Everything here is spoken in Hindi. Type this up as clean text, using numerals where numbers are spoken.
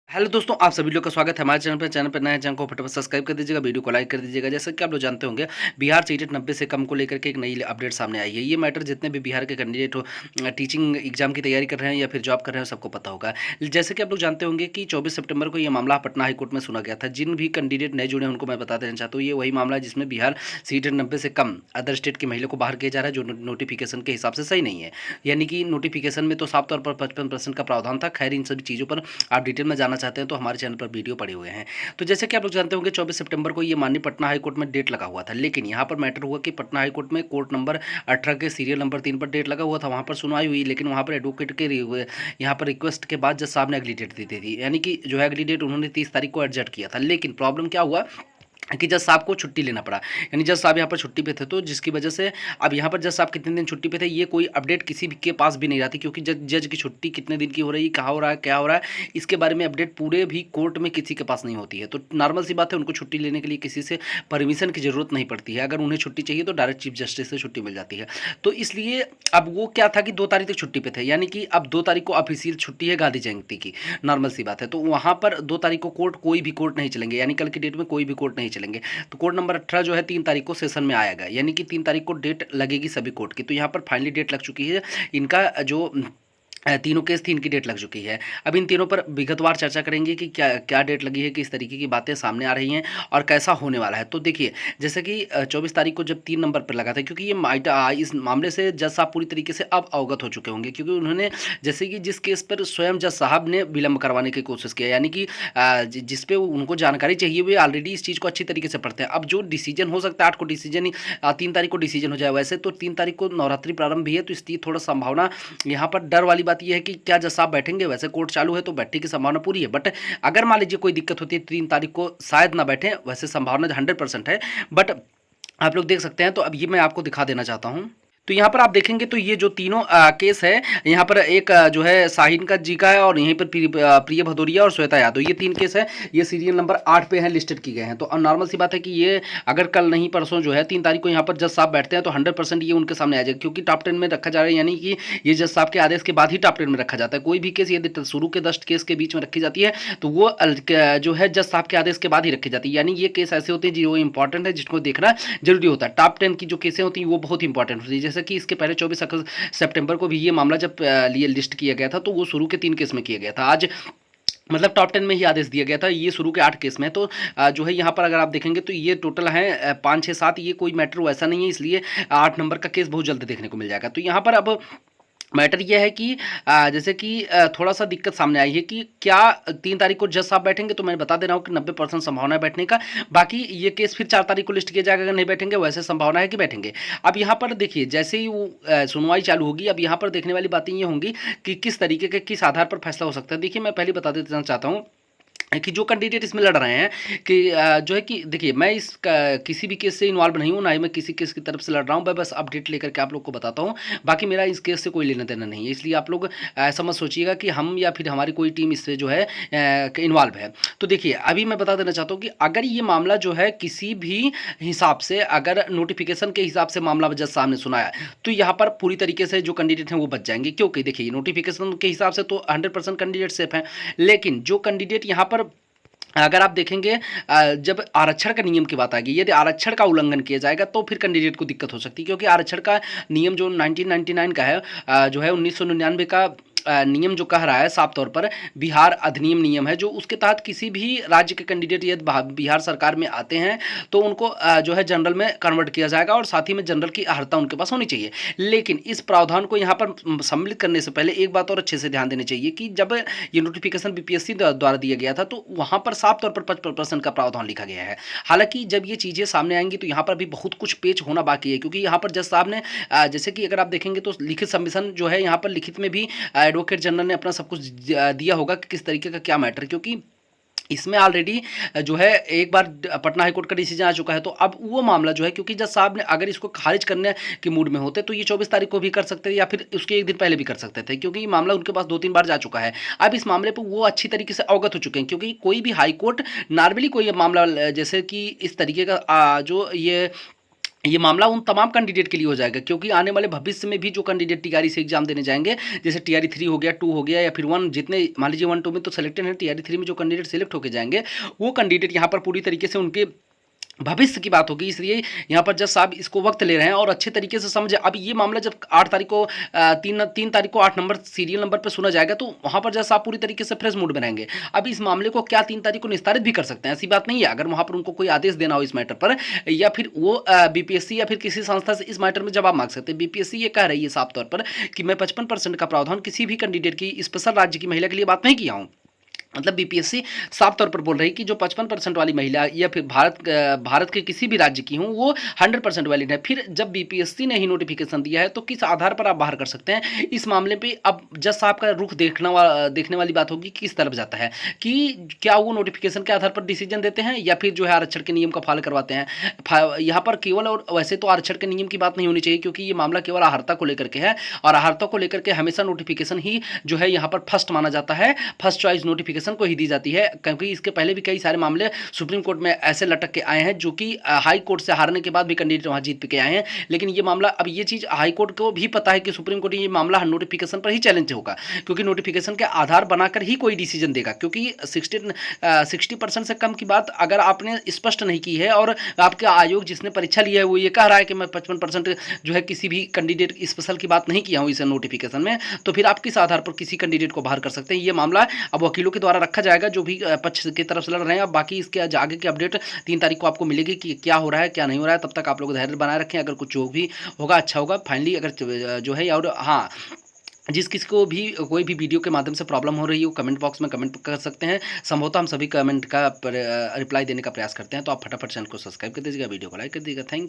हेलो दोस्तों, आप सभी लोग का स्वागत है हमारे चैनल पर नए चैनल को फटाफट सब्सक्राइब कर दीजिएगा, वीडियो को लाइक कर दीजिएगा। जैसा कि आप लोग जानते होंगे, बिहार सीटेट 90 से कम को लेकर के एक नई अपडेट सामने आई है। ये मैटर जितने भी बिहार के कैंडिडेट हो, टीचिंग एग्जाम की तैयारी कर रहे हैं या फिर जॉब कर रहे हैं, सबको पता होगा। जैसे कि आप लोग जानते होंगे कि 24 सितंबर को ये मामला पटना हाईकोर्ट में सुना गया था। जिन भी कैंडिडेट नए जुड़े हैं उनको मैं बता देना चाहता हूँ, ये वही मामला है जिसमें बिहार सीटेट 90 से कम अदर स्टेट की महिला को बाहर किया जा रहा है, जो नोटिफिकेशन के हिसाब से सही नहीं है। यानी कि नोटिफिकेशन में तो साफ तौर पर 55% का प्रावधान था। खैर, इन सभी चीज़ों पर आप डिटेल में जानना चाहते हैं तो हमारे चैनल पर वीडियो पड़े हुए हैं। तो जैसे कि आप लोग जानते होंगे, 24 सितंबर को ये माननीय पटना हाईकोर्ट में डेट लगा हुआ था। लेकिन यहाँ पर मैटर हुआ कि पटना हाईकोर्ट में कोर्ट नंबर 18 के सीरियल नंबर 3 पर डेट लगा हुआ था। वहाँ पर सुनवाई हुई, लेकिन वहाँ पर एडवोकेट के यहाँ पर रिक्वेस्ट के बाद जज साहब ने अगली डेट दी थी। यानी कि जो है अगली डेट उन्होंने 30 तारीख को एडजस्ट किया था। लेकिन प्रॉब्लम क्या हुआ कि जज साहब को छुट्टी लेना पड़ा। यानी जज साहब यहाँ पर छुट्टी पे थे, तो जिसकी वजह से अब यहाँ पर जज साहब कितने दिन छुट्टी पे थे ये कोई अपडेट किसी भी के पास भी नहीं रहती, क्योंकि जज की छुट्टी कितने दिन की हो रही है, कहाँ हो रहा है, क्या हो रहा है, इसके बारे में अपडेट पूरे भी कोर्ट में किसी के पास नहीं होती है। तो नॉर्मल सी बात है, उनको छुट्टी लेने के लिए किसी से परमिशन की जरूरत नहीं पड़ती है। अगर उन्हें छुट्टी चाहिए तो डायरेक्ट चीफ जस्टिस से छुट्टी मिल जाती है। तो इसलिए अब वो क्या था कि 2 तारीख तक छुट्टी पे थे। यानी कि अब 2 तारीख को ऑफिशियल छुट्टी है गांधी जयंती की, नॉर्मल सी बात है। तो वहाँ पर 2 तारीख को कोई भी कोर्ट नहीं चलेंगे, यानी कल की डेट में कोई भी कोर्ट नहीं चलेंगे। तो कोर्ट नंबर 18 जो है 3 तारीख को सेशन में आएगा, यानी कि 3 तारीख को डेट लगेगी सभी कोर्ट की। तो यहाँ पर फाइनली डेट लग चुकी है। इनका जो तीनों केस थी, इनकी डेट लग चुकी है। अब इन तीनों पर विगतवार चर्चा करेंगे कि क्या क्या डेट लगी है, किस तरीके की बातें सामने आ रही हैं और कैसा होने वाला है। तो देखिए, जैसे कि 24 तारीख को जब 3 नंबर पर लगा था, क्योंकि ये इस मामले से जज साहब पूरी तरीके से अब अवगत हो चुके होंगे, क्योंकि उन्होंने जैसे कि जिस केस पर स्वयं जज साहब ने विलंब करवाने की कोशिश किया, यानी कि जिस पे उनको जानकारी चाहिए, वे ऑलरेडी इस चीज़ को अच्छी तरीके से पढ़ते हैं। अब जो डिसीजन हो सकता है 8 को डिसीजन, 3 तारीख को डिसीजन हो जाए। वैसे तो 3 तारीख को नवरात्रि प्रारंभ भी है, तो इसलिए थोड़ा संभावना यहाँ पर डर वाली बात यह है कि क्या जज साहब बैठेंगे। वैसे कोर्ट चालू है तो बैठने की संभावना पूरी है, बट अगर मान लीजिए कोई दिक्कत होती है 3 तारीख को शायद ना बैठे। वैसे संभावना 100% है, बट आप लोग देख सकते हैं। तो अब ये मैं आपको दिखा देना चाहता हूँ। तो यहाँ पर आप देखेंगे तो ये जो तीनों केस है, यहाँ पर एक जो है शाहीन का जी का है, और यहीं पर प्रिय भदौरिया और श्वेता यादव, ये 3 केस है। ये सीरियल नंबर 8 पे हैं, लिस्टेड की गए हैं। तो अब नॉर्मल सी बात है कि ये अगर कल नहीं परसों जो है 3 तारीख को यहाँ पर जज साहब बैठते हैं तो 100% ये उनके सामने आ जाएगा, क्योंकि टॉप 10 में रखा जा रहा है। यानी कि ये जज साहब के आदेश के बाद ही टॉप 10 में रखा जाता है। कोई भी केस यदि शुरू के 10 केस के बीच में रखी जाती है तो वो जो है जज साहब के आदेश के बाद ही रखी जाती है। यानी ये केस ऐसे होते हैं जो इंपॉर्टेंट है, जिसको देखना जरूरी होता है। टॉप 10 की जो केसें होती हैं वो बहुत इंपॉर्टेंट होती है। जैसे कि इसके पहले 24 सितंबर को भी ये मामला जब लिए लिस्ट किया गया था, तो वो शुरू के 3 केस में किया गया था। आज मतलब टॉप 10 में ही आदेश दिया गया था, ये शुरू के 8 केस में। तो जो है यहाँ पर अगर आप देखेंगे तो ये टोटल है 5 6 7। ये कोई मैटर वैसा नहीं है, इसलिए 8 नंबर का केस बहुत जल्द देखने को मिल जाएगा। तो यहाँ पर अब मैटर यह है कि जैसे कि थोड़ा सा दिक्कत सामने आई है कि क्या 3 तारीख को जज साहब बैठेंगे। तो मैं बता दे रहा हूँ कि 90% संभावना है बैठने का। बाकी ये केस फिर 4 तारीख को लिस्ट किया जाएगा। अगर नहीं बैठेंगे, वैसे संभावना है कि बैठेंगे। अब यहाँ पर देखिए, जैसे ही वो सुनवाई चालू होगी, अब यहाँ पर देखने वाली बातें ये होंगी कि किस तरीके के किस आधार पर फैसला हो सकता है। देखिए, मैं पहले बता देना चाहता हूँ कि जो कैंडिडेट इसमें लड़ रहे हैं कि जो है कि देखिए, मैं इस किसी भी केस से इन्वॉल्व नहीं हूँ, ना ही मैं किसी केस की तरफ से लड़ रहा हूँ। मैं बस अपडेट लेकर के आप लोग को बताता हूँ। बाकी मेरा इस केस से कोई लेना देना नहीं है, इसलिए आप लोग ऐसा मत सोचिएगा कि हम या फिर हमारी कोई टीम इससे जो है इन्वॉल्व है। तो देखिए, अभी मैं बता देना चाहता हूँ कि अगर ये मामला जो है किसी भी हिसाब से, अगर नोटिफिकेशन के हिसाब से मामला जज साहब ने सुनाया, तो यहाँ पर पूरी तरीके से जो कैंडिडेट हैं वो बच जाएंगे। क्योंकि देखिए, नोटिफिकेशन के हिसाब से तो 100% कैंडिडेट सेफ हैं। लेकिन जो कैंडिडेट यहाँ पर अगर आप देखेंगे, जब आरक्षण का नियम की बात आ गई, यदि आरक्षण का उल्लंघन किया जाएगा तो फिर कैंडिडेट को दिक्कत हो सकती है। क्योंकि आरक्षण का नियम जो 1999 का है, जो है 1999 का नियम जो कह रहा है साफ तौर पर, बिहार अधिनियम नियम है, जो उसके तहत किसी भी राज्य के कैंडिडेट यदि बिहार सरकार में आते हैं तो उनको जो है जनरल में कन्वर्ट किया जाएगा, और साथ ही में जनरल की अर्हता उनके पास होनी चाहिए। लेकिन इस प्रावधान को यहाँ पर सम्मिलित करने से पहले एक बात और अच्छे से ध्यान देनी चाहिए कि जब ये नोटिफिकेशन बीपीएससी द्वारा दिया गया था, तो वहाँ पर साफ तौर पर 55% का प्रावधान लिखा गया है। हालांकि जब ये चीज़ें सामने आएंगी तो यहाँ पर भी बहुत कुछ पेच होना बाकी है, क्योंकि यहाँ पर जज साहब ने जैसे कि अगर आप देखेंगे तो लिखित सबमिशन जो है, यहाँ पर लिखित में भी एडवोकेट जनरल ने अपना सब कुछ दिया होगा कि किस तरीके का क्या मैटर, क्योंकि इसमें ऑलरेडी जो है एक बार पटना हाईकोर्ट का डिसीजन आ चुका है। तो अब वो मामला जो है, क्योंकि जज साहब ने अगर इसको खारिज करने के मूड में होते तो ये 24 तारीख को भी कर सकते थे, या फिर उसके एक दिन पहले भी कर सकते थे, क्योंकि ये मामला उनके पास 2-3 बार जा चुका है। अब इस मामले पर वो अच्छी तरीके से अवगत हो चुके हैं, क्योंकि कोई भी हाईकोर्ट नॉर्मली कोई मामला जैसे कि इस तरीके का जो ये ये मामला उन तमाम कैंडिडेट के लिए हो जाएगा, क्योंकि आने वाले भविष्य में भी जो कैंडिडेट टीआरई से एग्जाम देने जाएंगे, जैसे टीआरई 3 हो गया, 2 हो गया, या फिर 1, जितने मान लीजिए 1 2 में तो सेलेक्टेड है, टीआरई 3 में जो कैंडिडेट सेलेक्ट होकर जाएंगे, वो कैंडिडेट यहाँ पर पूरी तरीके से उनके भविष्य की बात होगी। इसलिए यहाँ पर जज साहब इसको वक्त ले रहे हैं और अच्छे तरीके से समझे। अब ये मामला जब 8 तारीख को 3 तारीख को 8 नंबर सीरियल नंबर पर सुना जाएगा, तो वहाँ पर जज साहब पूरी तरीके से फ्रेश मूड में रहेंगे। अब इस मामले को क्या 3 तारीख को निस्तारित भी कर सकते हैं, ऐसी बात नहीं है। अगर वहाँ पर उनको कोई आदेश देना हो इस मैटर पर, या फिर वो बीपीएससी या फिर किसी संस्था से इस मैटर में जवाब मांग सकते हैं। बीपीएससी ये कह रही है साफ तौर पर कि मैं 55% का प्रावधान किसी भी कैंडिडेट की स्पेशल राज्य की महिला के लिए बात नहीं किया हूँ। मतलब बीपीएससी साफ तौर पर बोल रही है कि जो 55% वाली महिला या फिर भारत के किसी भी राज्य की हूँ, वो 100% वैलिड है। फिर जब बीपीएससी ने ही नोटिफिकेशन दिया है, तो किस आधार पर आप बाहर कर सकते हैं इस मामले पे? अब जज साहब का रुख देखने वाली बात होगी कि किस तरफ जाता है, कि क्या वो नोटिफिकेशन के आधार पर डिसीजन देते हैं या फिर जो है आरक्षण के नियम का फॉलो करवाते हैं। यहाँ पर केवल, और वैसे तो आरक्षण के नियम की बात नहीं होनी चाहिए, क्योंकि ये मामला केवल आहारता को लेकर के है, और आहारता को लेकर के हमेशा नोटिफिकेशन ही जो है यहाँ पर फर्स्ट माना जाता है, फर्स्ट चॉइस नोटिफिकेशन को ही दी जाती है। क्योंकि इसके पहले भी कई सारे मामले सुप्रीम कोर्ट में ऐसे लटक के आए हैं, जो कि हाई कोर्ट से हारने के बाद भी कैंडिडेट वहां जीत के आए हैं। लेकिन ये मामला, अब ये चीज हाई कोर्ट को भी पता है कि सुप्रीम कोर्ट ये मामला नोटिफिकेशन पर ही चैलेंज होगा, क्योंकि नोटिफिकेशन के आधार बनाकर ही कोई डिसीजन देगा। क्योंकि 60% से कम की बात अगर आपने स्पष्ट नहीं की है, और आपका आयोग जिसने परीक्षा लिया है वो ये कह रहा है कि मैं 55% जो है किसी भी कैंडिडेट स्पेशल की बात नहीं किया हूँ इस नोटिफिकेशन में, तो फिर आप किस आधार पर किसी कैंडिडेट को बाहर कर सकते हैं? ये मामला अब वकीलों के द्वारा रखा जाएगा, जो भी पक्ष की तरफ से लड़ रहे हैं। अब बाकी इसके आगे की अपडेट 3 तारीख को आपको मिलेगी कि क्या हो रहा है क्या नहीं हो रहा है। तब तक आप लोग धैर्य बनाए रखें, अगर कुछ जो भी होगा अच्छा होगा। फाइनली अगर जो है, और हाँ, जिस किसी को भी कोई भी वीडियो के माध्यम से प्रॉब्लम हो रही है, वो कमेंट बॉक्स में कमेंट कर सकते हैं। संभवतः हम सभी कमेंट का रिप्लाई देने का प्रयास करते हैं। तो आप फटाफट चैनल को सब्सक्राइब कर दीजिएगा, वीडियो को लाइक कर दीजिएगा। Thank you.